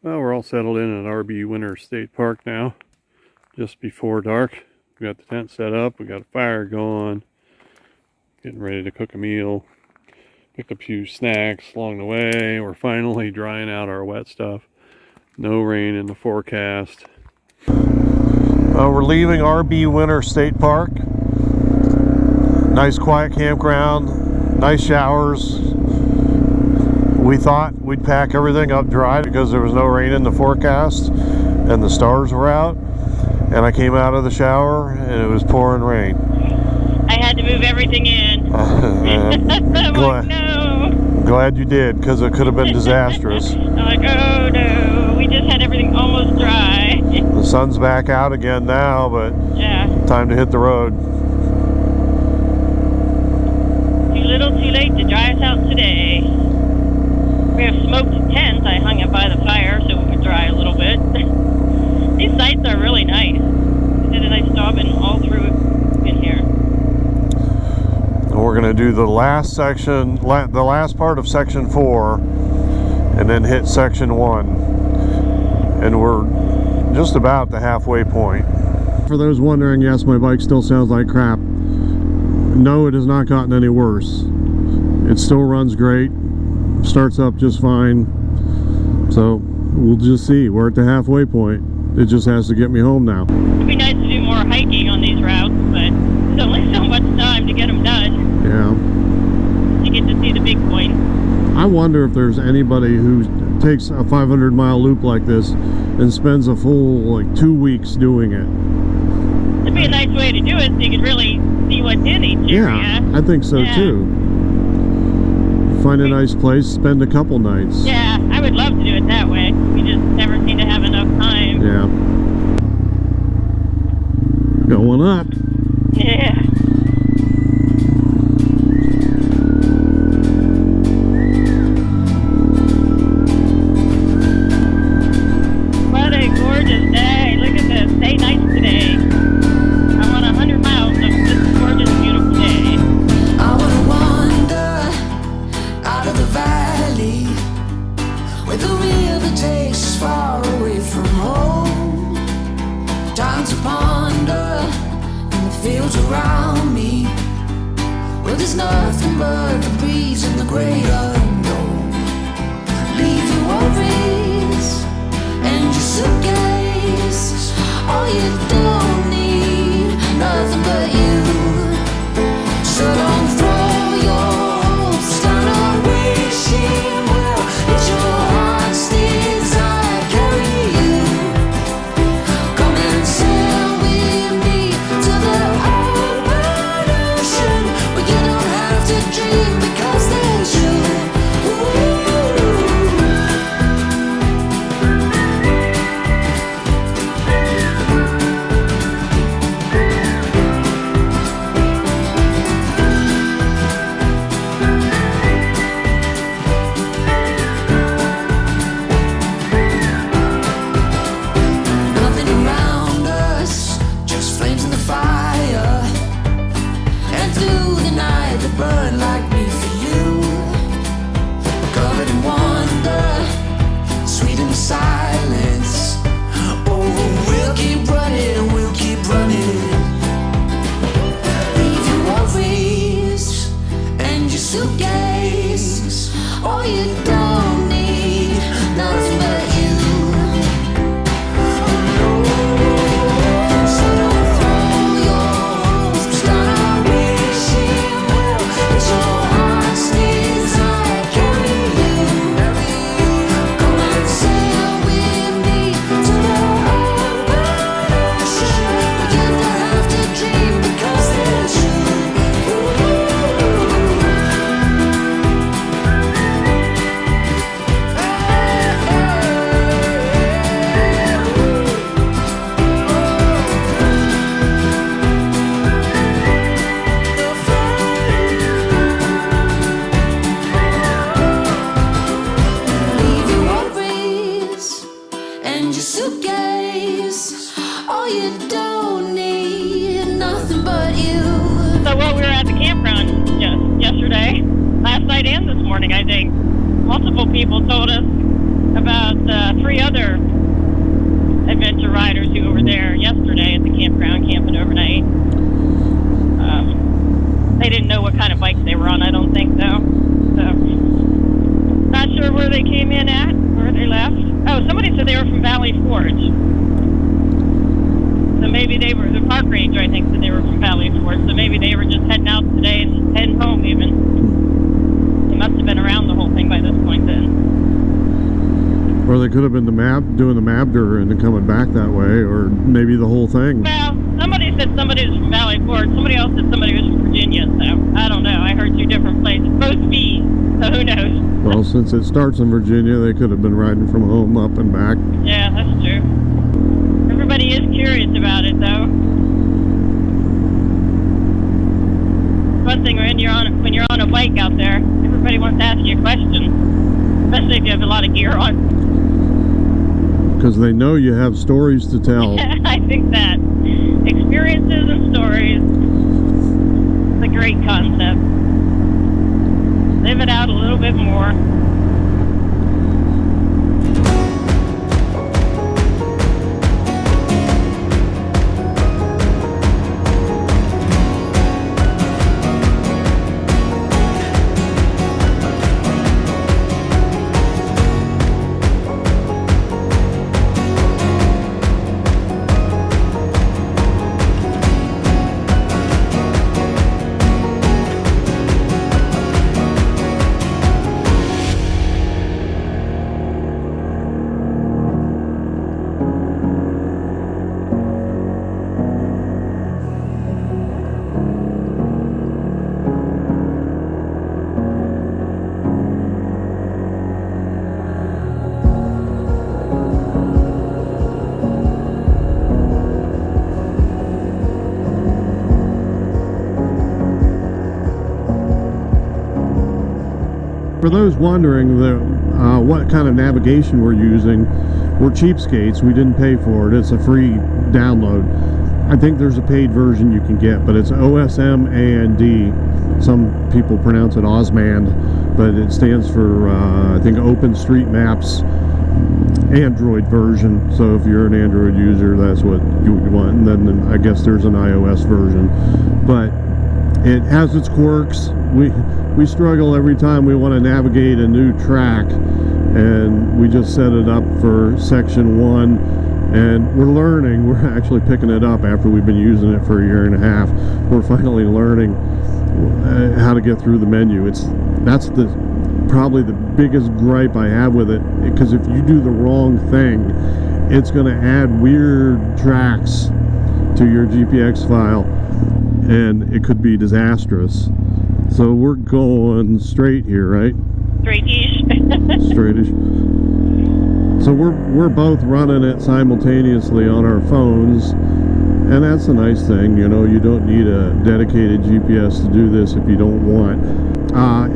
Well, we're all settled in at RB Winter State Park now, just before dark. We got the tent set up, we got a fire going, getting ready to cook a meal. Picked up a few snacks along the way. We're finally drying out our wet stuff. No rain in the forecast. We're leaving RB Winter State Park. Nice quiet campground, nice showers. We thought we'd pack everything up dry because there was no rain in the forecast and the stars were out. And I came out of the shower and it was pouring rain. I had to move everything in. I'm like, no. Glad you did, because it could have been disastrous. I'm like, oh no, we just had everything almost dry. The sun's back out again now, but yeah, time to hit the road. Too little, too late to dry us out today. We have smoked tents. I hung it by the fire so we could dry a little bit. These sites are really nice. They did a nice job in all through in here. And we're going to do the last section, the last part of section 4, and then hit section 1. And we're just about the halfway point. For those wondering, yes, my bike still sounds like crap. No, it has not gotten any worse. It still runs great. Starts up just fine. So we'll just see. We're at the halfway point. It just has to get me home now. It'd be nice to do more hiking on these routes, but there's only so much time to get them done. Yeah. You get to see the big point. I wonder if there's anybody who takes a 500-mile loop like this and spends a full 2 weeks doing it. It'd be a nice way to do it so you could really see what's in each area. Yeah, I think so too. Find a nice place, spend a couple nights. Yeah, I would love to do it that way. We just never seem to have enough time. Yeah. Going up. Yeah. What a gorgeous day. Look at this. Stay nice today. I want 100 miles of this gorgeous, beautiful day. I wanna wander out of the valley where the river takes us far away from home. Time to ponder in the fields around me where there's nothing but the breeze and the great unknown. Leave your worries and your suitcase. All you don't need, nothing but you. So don't throw your hopes down a wishing well. It's your heart's desire carry you. Come and sail with me to the open ocean where you don't have to dream because there's you. Nothing around us, just flames in the fire. And through the night they burn like me for you. Covered in wonder, sweet in the silence. Oh, we'll keep running, we'll keep running. Leave your worries and your suitcase. All you don't need, nothing but you. So don't throw your hopes down a wishing well. It's your heart's desire carry you. Come and sail with me to the open ocean where you don't have to dream because there's you. Leave your worries and your suitcase. All you don't need, nothing but you. So while we were at the campground yesterday, last night and this morning, I think, multiple people told us about 3 other came in at, where they left. Oh, somebody said they were from Valley Forge. So maybe they were, the park ranger, I think, said they were from Valley Forge. So maybe they were just heading out today and just heading home even. They must have been around the whole thing by this point then. Or they could have been doing the Mabder and then coming back that way, or maybe the whole thing. Well, somebody said somebody was from Valley Forge. Somebody else said somebody was from Virginia. So I don't know. I heard two different places. Both B's. So who knows? Well, since it starts in Virginia, they could have been riding from home up and back. Yeah, that's true. Everybody is curious about it, though. One thing when you're on a bike out there, everybody wants to ask you a question, especially if you have a lot of gear on. Because they know you have stories to tell. I think that experiences and stories is a great concept. Live it out a little bit more. For those wondering what kind of navigation we're using, we're cheapskates. We didn't pay for it. It's a free download. I think there's a paid version you can get, but it's OSM AND. Some people pronounce it Osmand, but it stands for I think OpenStreetMaps Android version. So if you're an Android user, that's what you would want. And then I guess there's an iOS version, but it has its quirks. We struggle every time we want to navigate a new track, and we just set it up for section 1, and we're learning. We're actually picking it up after we've been using it for a year and a half. We're finally learning how to get through the menu. That's probably the biggest gripe I have with it, because if you do the wrong thing, it's going to add weird tracks to your GPX file, and it could be disastrous. So we're going straight here, right? Straight-ish. Straight-ish. So we're both running it simultaneously on our phones, and that's a nice thing. You know, you don't need a dedicated GPS to do this if you don't want.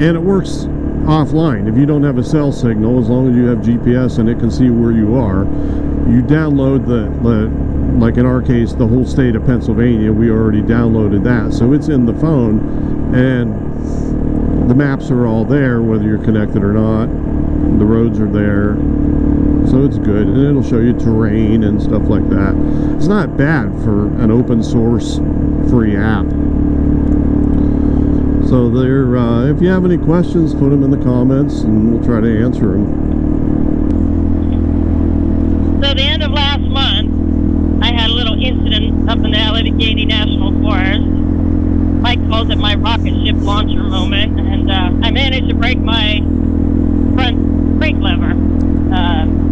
And it works offline. If you don't have a cell signal, as long as you have GPS and it can see where you are, you download like in our case, the whole state of Pennsylvania. We already downloaded that, so it's in the phone, and the maps are all there whether you're connected or not. The roads are there, so it's good, and it'll show you terrain and stuff like that. It's not bad for an open source free app. So there, if you have any questions, put them in the comments and we'll try to answer them. So the end of last month, I had a little incident up in the Allegheny National Forest. Mike calls it my rocket ship launcher moment, and I managed to break my front brake lever.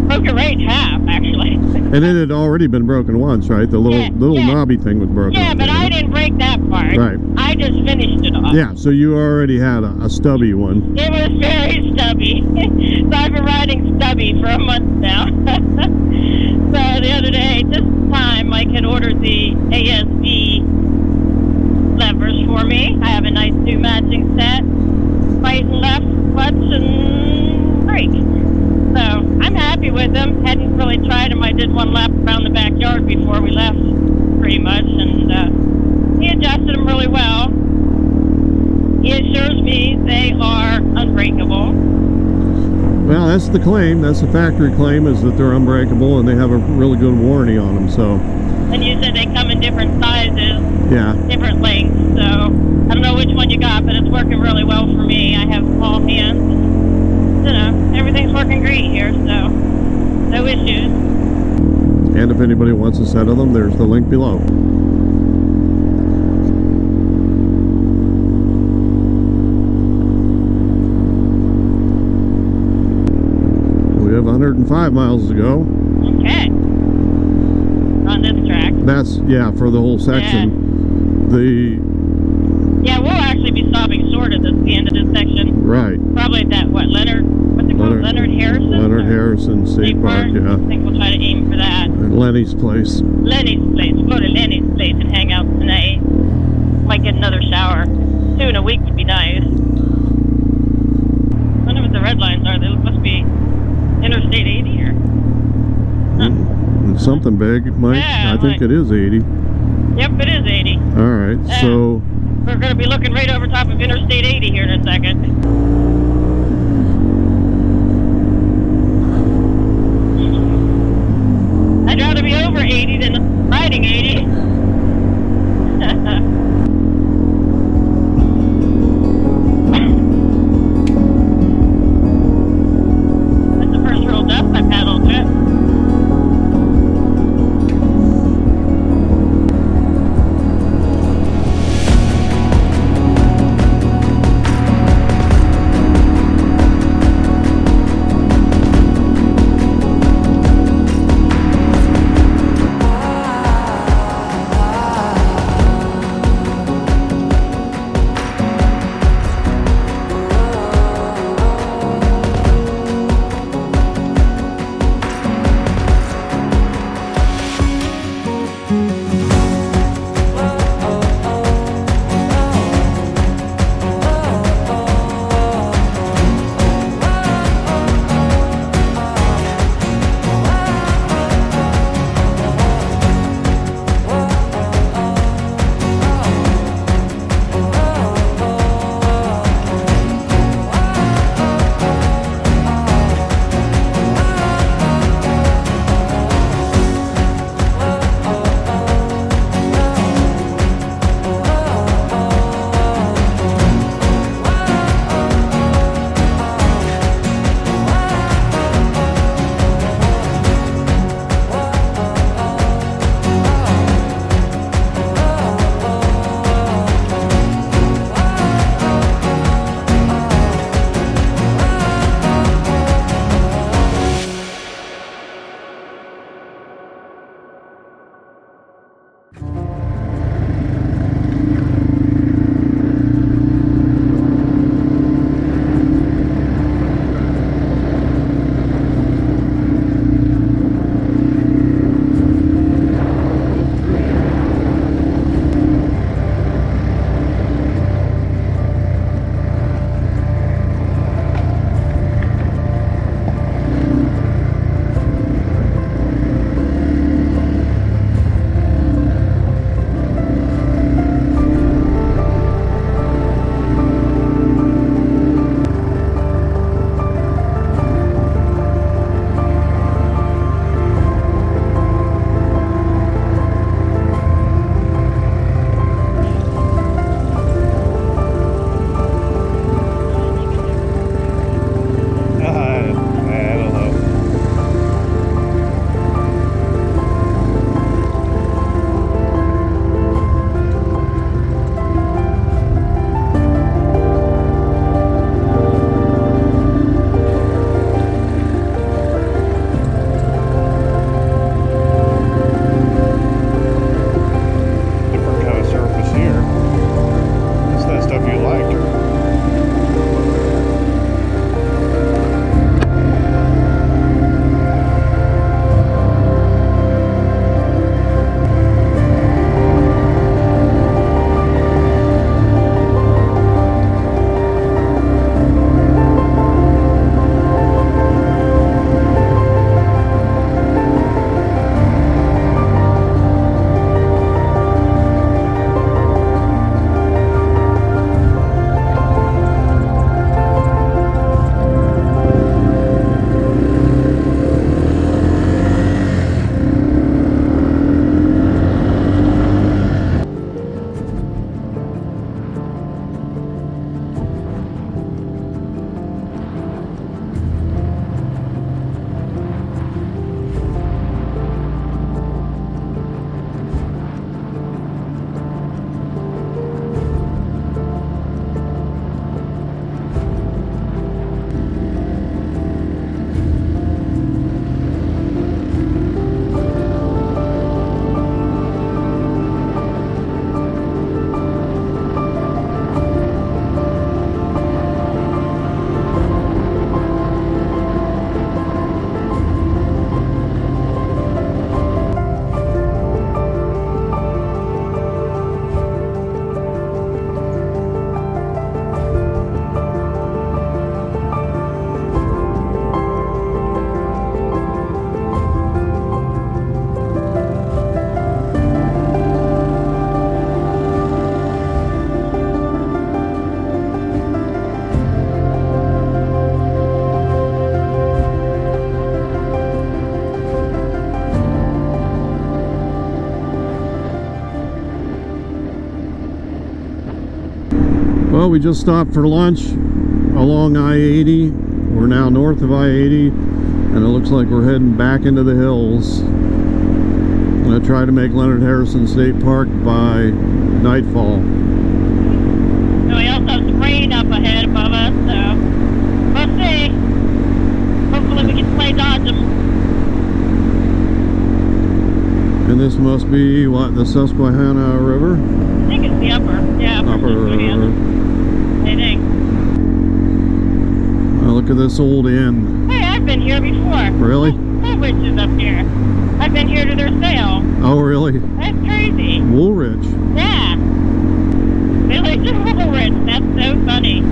Broke it right in half, actually. And it had already been broken once, right? The little knobby thing was broken. Yeah, but I didn't break that part. Right. I just finished it off. Yeah, so you already had a stubby one. It was very stubby. So I've been riding stubby for a month now. So the other day, this time, Mike had ordered the ASD levers for me. I have a nice new matching set. Right and left clutch and brake. So I'm happy with them. Hadn't really tried them. I did one lap around the backyard before we left, pretty much, and he adjusted them really well. He assures me they are unbreakable. Well, that's the claim. That's the factory claim, is that they're unbreakable, and they have a really good warranty on them. So. And you said they come in different sizes, yeah, different lengths. So I don't know which one you got, but it's working really well for me. I have all hands. you know, everything's working great here, so no issues. And if anybody wants a set of them, there's the link below. We have 105 miles to go. Okay. On this track. That's, yeah, for the whole section. Yeah, we'll actually be stopping short at the end of this section. Right. Probably at that, what's it called? Leonard Harrison? Leonard Harrison State Park, yeah. I think we'll try to aim for that. At Lenny's place. Lenny's place. We'll go to Lenny's place and hang out tonight. Might get another shower. 2 in a week would be nice. I wonder what the red lines are. They must be Interstate 80 or... It's something big, Mike. Yeah, I think it is 80. Yep, it is 80. All right, so... We're going to be looking right over top of Interstate 80 here in a second. I'd rather be over 80 than riding 80. That's the first real dust I paddled with. Well, we just stopped for lunch along I-80. We're now north of I-80, and it looks like we're heading back into the hills. I'm going to try to make Leonard Harrison State Park by nightfall. So we also have some rain up ahead above us, so we'll see. Hopefully we can play dodge them. And this must be, what, the Susquehanna River? I think it's the upper. Yeah, Upper. I think. Oh, look at this old inn. Hey, I've been here before. Really? Woolrich is up here. I've been here to their sale. Oh, really? That's crazy. Woolrich. Yeah. Village of Woolrich. That's so funny.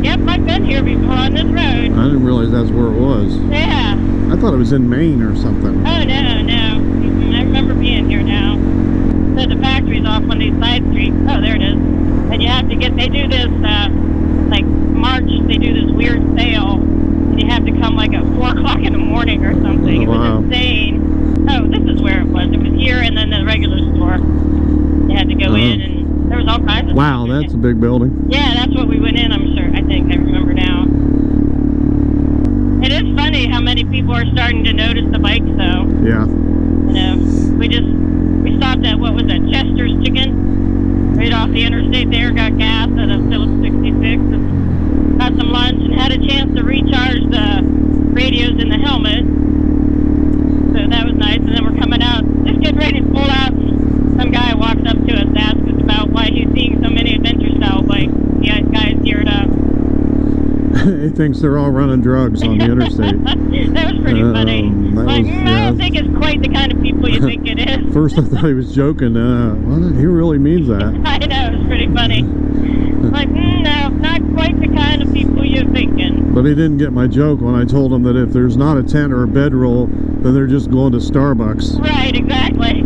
Yep, I've been here before on this road. I didn't realize that's where it was. Yeah. I thought it was in Maine or something. Oh, no. I remember being here now. So the factory's off on these side streets. Oh, there it is. And you have to get, they do this, like March, they do this weird sale. And you have to come like at 4 o'clock in the morning or something. Oh, wow. It was insane. Oh, this is where it was. It was here and then the regular store. You had to go in and there was all kinds of Wow, stuff. that's a big building. Yeah, that's what we went in, I'm sure. I think I remember now. It is funny how many people are starting to notice the bikes, though. Yeah. You know, we stopped at, what was that, Chester's Chicken? Right off the interstate there, got gas at a Phillips 66, and got some lunch, and had a chance to recharge the radios in the helmet. So that was nice, and then we're coming out, just getting ready to pull out. Some guy walks up to us and asks us about why he's seeing so many adventure-style bikes. Yeah, guys geared up. He thinks they're all running drugs on the interstate. That was pretty funny. Like, I don't think it's quite the kind of people you think it is. First I thought he was joking. Well, he really means that. I know, it was pretty funny. Like, no, not quite the kind of people you're thinking. But he didn't get my joke when I told him that if there's not a tent or a bedroll, then they're just going to Starbucks. Right, exactly.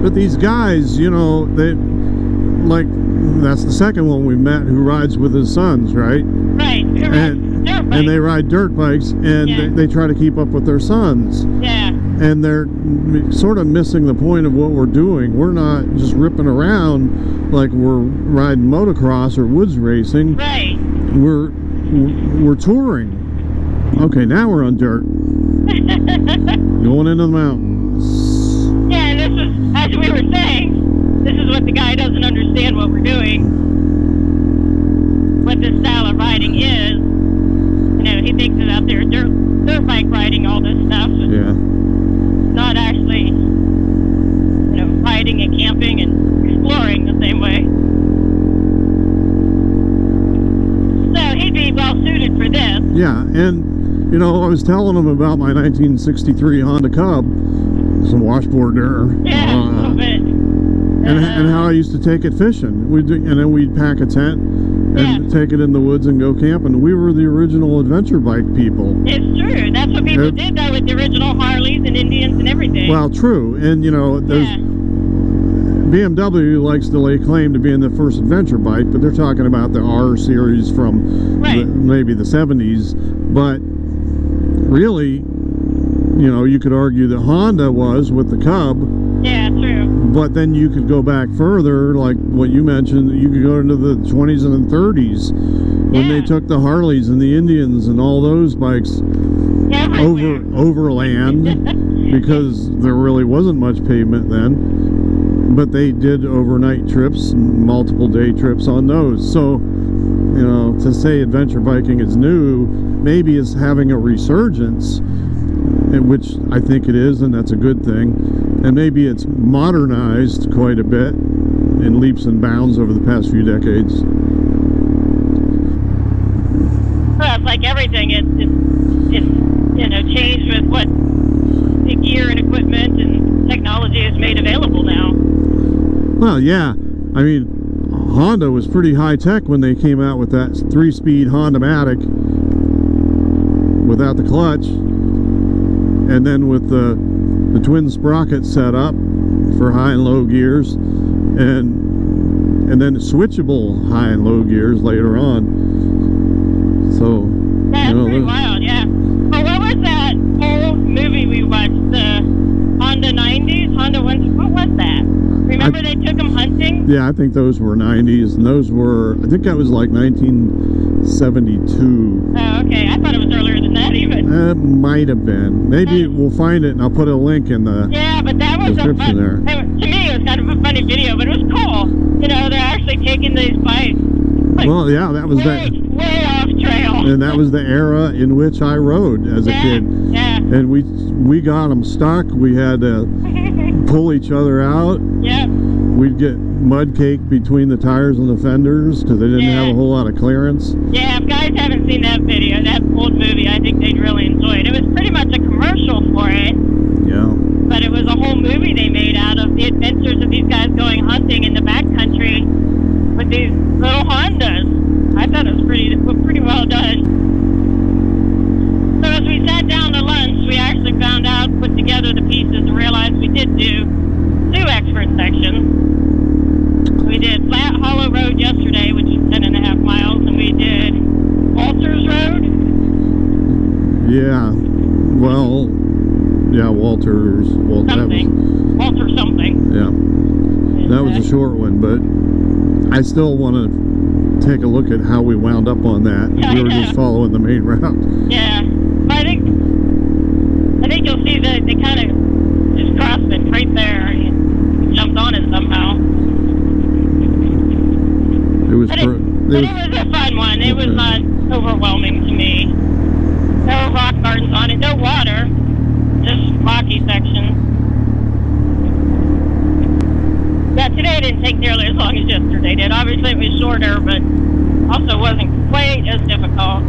But these guys, you know, they, like, that's the second one we met who rides with his sons, right? Right. And they ride dirt bikes, and they try to keep up with their sons. Yeah. And they're sort of missing the point of what we're doing. We're not just ripping around like we're riding motocross or woods racing. Right. We're touring. Okay, now we're on dirt. Going into the mountains. Yeah, and this is, as we were saying, this is what the guy doesn't understand what we're doing. What this style of riding is. You know, he thinks it's out there dirt bike riding, all this stuff. Yeah. Not actually, you know, riding and camping and exploring the same way. So he'd be well suited for this. Yeah, and you know, I was telling him about my 1963 Honda Cub, some washboard there. Yeah, a little bit. And how I used to take it fishing. And then we'd pack a tent and take it in the woods and go camping. We were the original adventure bike people. It's true. That's what people did, though, with the original Harleys and Indians and everything. Well, true. And, you know, there's BMW likes to lay claim to being the first adventure bike, but they're talking about the R series from maybe the 70s. But really, you know, you could argue that Honda was with the Cub. Yeah, true. But then you could go back further, like what you mentioned, you could go into the 20s and the 30s when they took the Harleys and the Indians and all those bikes overland because there really wasn't much pavement then. But they did overnight trips, multiple day trips on those. So, you know, to say adventure biking is new, maybe it's having a resurgence, which I think it is, and that's a good thing. And maybe it's modernized quite a bit in leaps and bounds over the past few decades. Well, it's like everything. It's you know, changed with what the gear and equipment and technology is made available now. Well, yeah. I mean, Honda was pretty high-tech when they came out with that 3-speed Honda-matic without the clutch. And then with the twin sprocket set up for high and low gears, and then switchable high and low gears later on. So that's pretty wild, yeah. Well, what was that old movie we watched? The Honda 90s, Honda 1? What was that? Remember Remember they took them hunting? Yeah, I think those were 90s, and those were, I think that was like 1972. Oh, okay. I thought it was earlier than that even. It might have been. Maybe we'll find it, and I'll put a link in the Yeah, but that was a description there. to me, it was kind of a funny video, but it was cool. You know, they're actually taking these bikes. Like, Well, yeah, that was way off trail. and that was the era in which I rode as a kid. Yeah. And we got them stuck. We had to pull each other out. Yep. We'd get mud cake between the tires and the fenders because they didn't have a whole lot of clearance. Yeah, if guys haven't seen that video, that old movie, I think they'd really enjoy it. It was pretty much a commercial for it, Yeah. but it was a whole movie they made out of the adventures of these guys going hunting in the backcountry with these little Hondas. I thought it was pretty well done. So as we sat down to lunch, we actually found out, put together the pieces, and realized we did do 2 expert sections. We did Flat Hollow Road yesterday, which is 10.5 miles, and we did Walters Road. Yeah. Well, yeah, Walters. Something. Walter something. Yeah. That was a short one, but I still want to take a look at how we wound up on that. Yeah, We were I know. just following the main route. Yeah. But I think you'll see that they kind of just crossed it right there and jumped on it somehow. It was. But it was a fun one. It was not overwhelming to me. There were rock gardens on it, no water, just rocky sections. Yeah, today didn't take nearly as long as yesterday did. Obviously it was shorter, but also wasn't quite as difficult.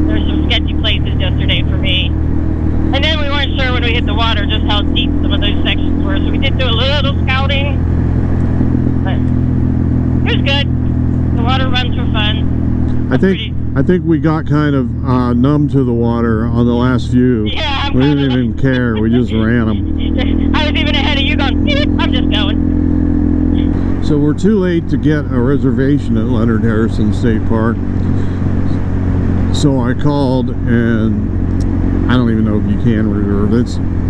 There's some sketchy places yesterday for me. And then we weren't sure when we hit the water just how deep some of those sections were, so we did do a little scouting, but it was good. The water runs were fun. I think we got kind of numb to the water on the last few. Yeah, we didn't even care. We just ran them. I was even ahead of you going, "Beep, I'm just going." So we're too late to get a reservation at Leonard Harrison State Park. So I called, and I don't even know if you can reserve.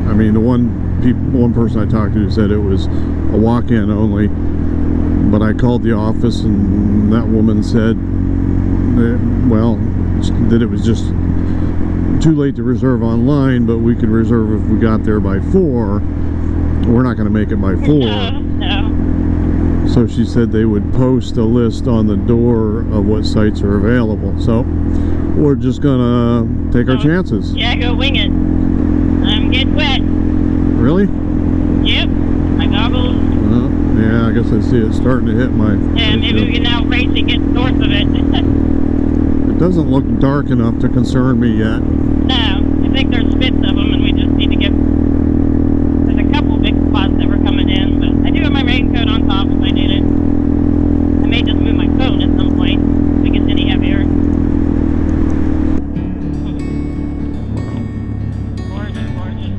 I mean, the one person I talked to said it was a walk-in only. But I called the office, and that woman said, that it was just too late to reserve online, but we could reserve if we got there by 4. We're not going to make it by 4. No. So she said they would post a list on the door of what sites are available. So we're just going to take our chances. Yeah, go wing it. I'm getting wet. Really? Yep. My goggles. Yeah, I guess I see it starting to hit my... Yeah, maybe we can now race and get north of it. It doesn't look dark enough to concern me yet. No, I think there's bits of them, and we just need to get... There's a couple big spots that were coming in, but I do have my raincoat on top if I need it. I may just move my phone at some point if it gets any heavier. Gorgeous, gorgeous.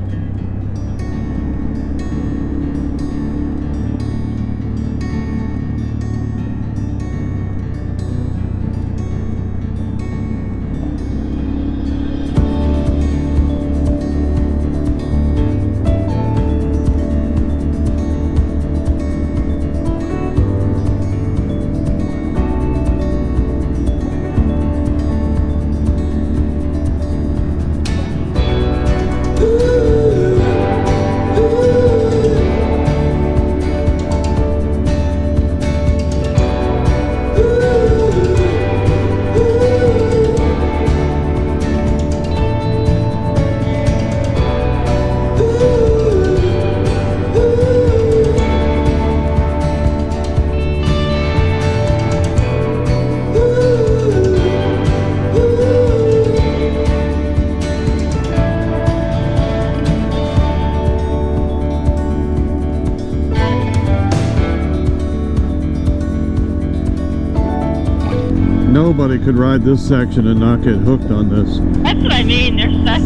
Nobody could ride this section and not get hooked on this. That's what I mean. There's such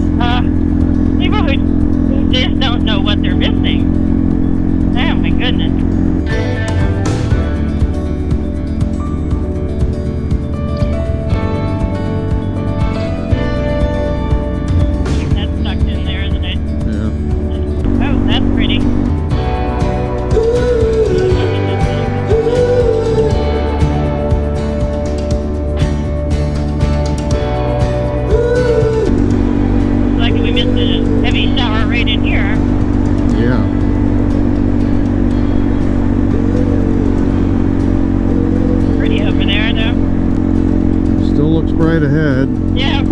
people who just don't know what they're missing. Oh my goodness. That's tucked in there, isn't it? Yeah. Oh, that's pretty. ahead. Yeah.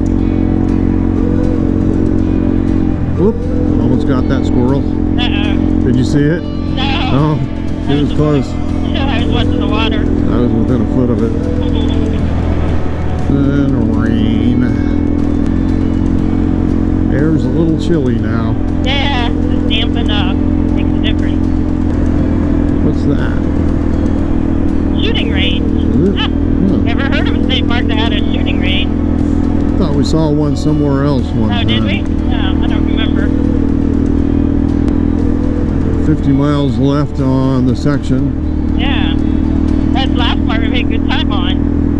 Whoop, almost got that squirrel. Uh-oh. Did you see it? No. Oh, it was close. I was watching the water. I was within a foot of it. And rain. Air's a little chilly now. Yeah, just dampen up. Makes a difference. What's that? Shooting range. Is it? Huh. Huh. Never heard of a state park that had a shooting range. Thought we saw one somewhere else one time. Oh, did we? No, I don't remember. 50 miles left on the section. Yeah. That last part we made good time on.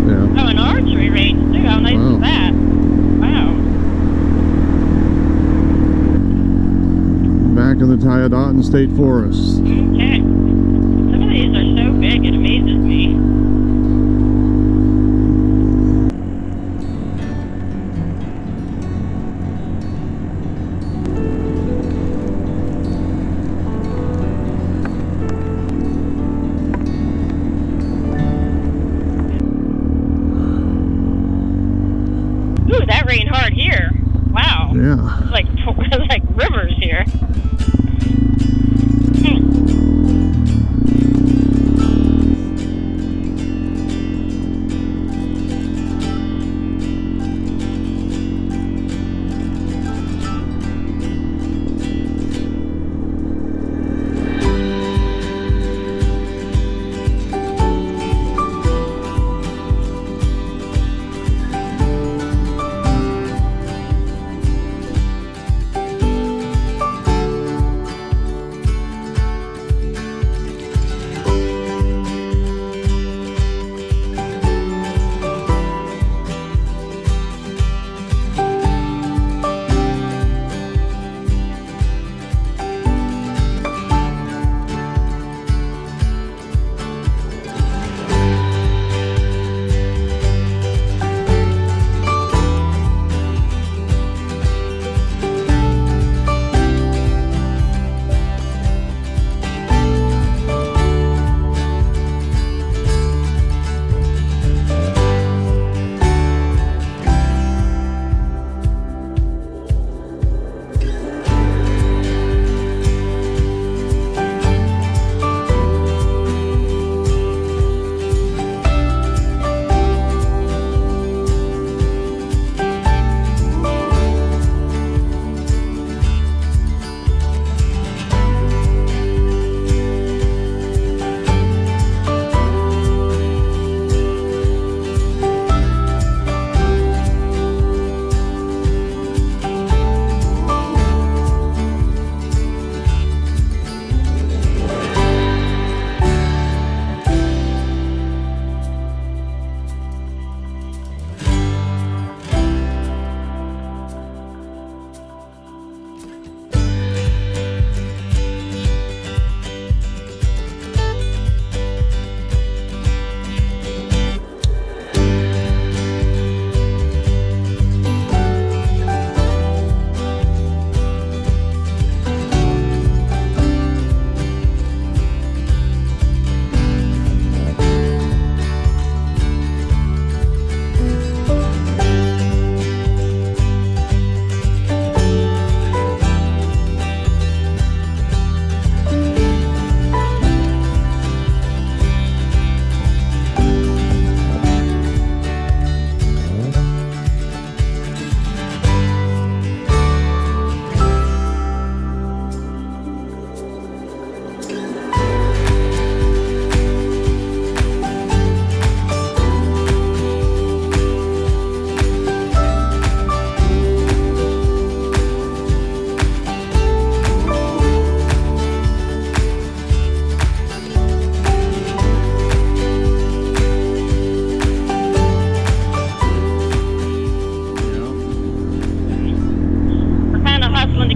Yeah. Oh, an archery range too. How nice Wow. is that? Wow. Back in the Tyodotton State Forest. Okay. Some of these are so big, it amazes me. Ooh, that rained hard here. Wow. Yeah. It's like rivers here.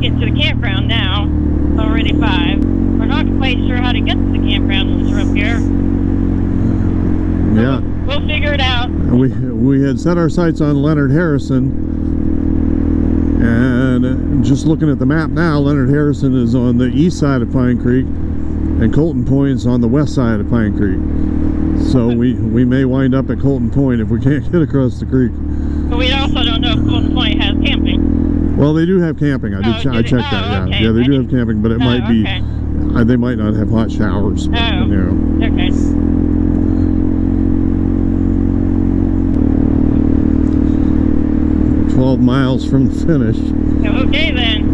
get to the campground now. It's already 5. We're not quite sure how to get to the campground once we're up here. Yeah. We'll figure it out. We had set our sights on Leonard Harrison, and just looking at the map now, Leonard Harrison is on the east side of Pine Creek, and Colton Point is on the west side of Pine Creek. So we may wind up at Colton Point if we can't get across the creek. But we also don't know if Colton Point has camping. Well, they do have camping. I checked that. Yeah, okay. yeah, they do have camping, but it might be. Okay. They might not have hot showers. But, Oh, you know. okay. 12 miles from the finish. Okay then.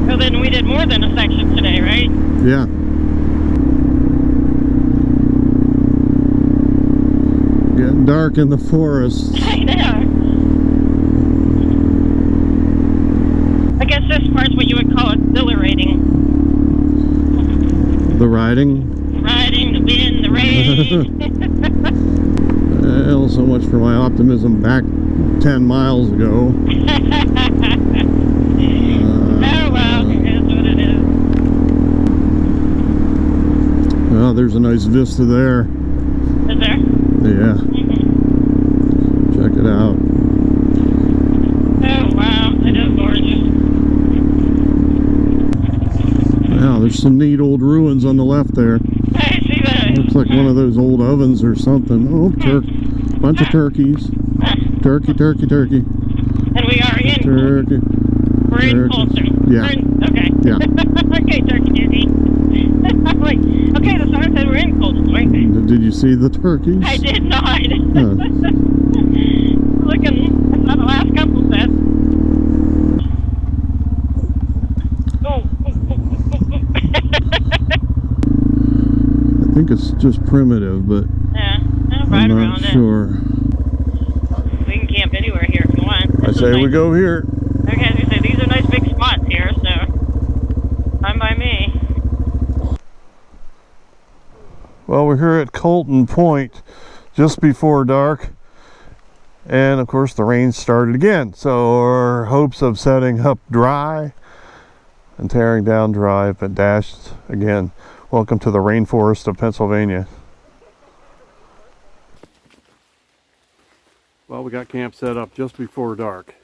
So then we did more than a section today, right? Yeah. Getting dark in the forest. I know. I guess this part's what you would call exhilarating. The riding. Riding, the wind, the rain. Well, so much for my optimism back 10 miles ago. Oh well, it is what it is. Well, there's a nice vista there. Is there? Yeah. Check it out. Oh wow, it is gorgeous. Wow, there's some neat old ruins on the left there. I see that. Looks like one of those old ovens or something. Oh, bunch of turkeys. Turkey. And we are in Turkey. We're in Turkeys. Colton. Yeah. Okay. Yeah. Okay, turkey. I'm like, okay, the sign said we're in Colton Point. Did you see the turkeys? I did not. Huh. Looking, I saw the last couple sets. Oh. I think it's just primitive, but Yeah, I'll I'm ride not around sure. it. We can camp anywhere here if you want. I This is say we nice. go here. Okay, as you say, these are nice big spots here, so fine by me. Well, we're here at Colton Point just before dark, and of course the rain started again, so our hopes of setting up dry and tearing down dry have been dashed again. Welcome to the rainforest of Pennsylvania. Well, we got camp set up just before dark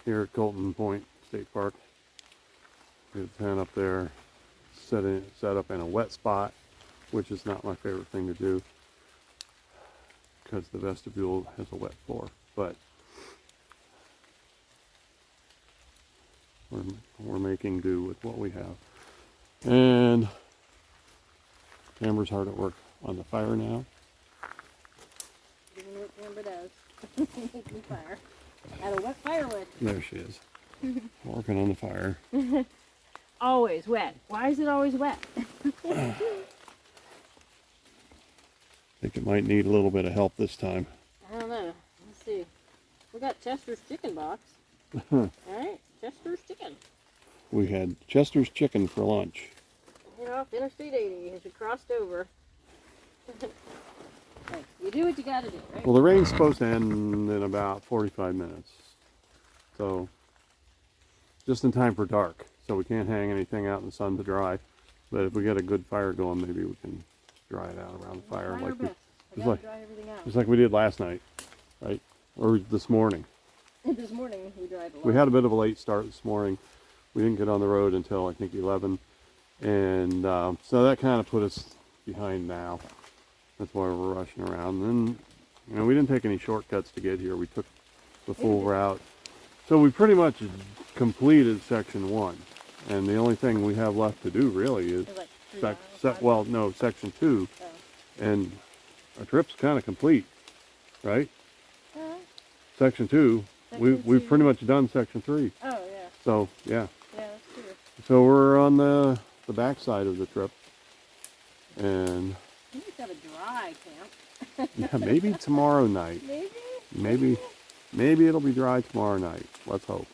here at Colton Point State Park. We have a tent up there set up in a wet spot, which is not my favorite thing to do because the vestibule has a wet floor, but we're making do with what we have. And Amber's hard at work on the fire now. Doing what Amber does. Making fire. Out of wet firewood. There she is. Working on the fire. Always wet. Why is it always wet? I think it might need a little bit of help this time. I don't know. Let's see. We got Chester's chicken box. Alright, Chester's chicken. We had Chester's chicken for lunch. Head off Interstate 80 as we crossed over. Right. You do what you gotta do, right? Well, the rain's supposed to end in about 45 minutes. So, just in time for dark. So we can't hang anything out in the sun to dry. But if we get a good fire going, maybe we can dry it out around the fire. Try our best. I just gotta like- dry everything out. Just like we did last night, right? Or this morning. This morning we dried a lot. We had a bit of a late start this morning. We didn't get on the road until I think 11. And so that kind of put us behind now. That's why we're rushing around. And then, we didn't take any shortcuts to get here. We took the full route. So we pretty much completed section 1. And the only thing we have left to do really is It was like 3 miles, 5 section 2. Oh. And our trip's kind of complete, right? Section 2, we've Section 2. pretty much done section 3. Oh, yeah. So, yeah. Yeah, that's true. So we're on the back side of the trip. And I think we've got a dry camp. yeah, maybe tomorrow night. Maybe? Maybe it'll be dry tomorrow night. Let's hope.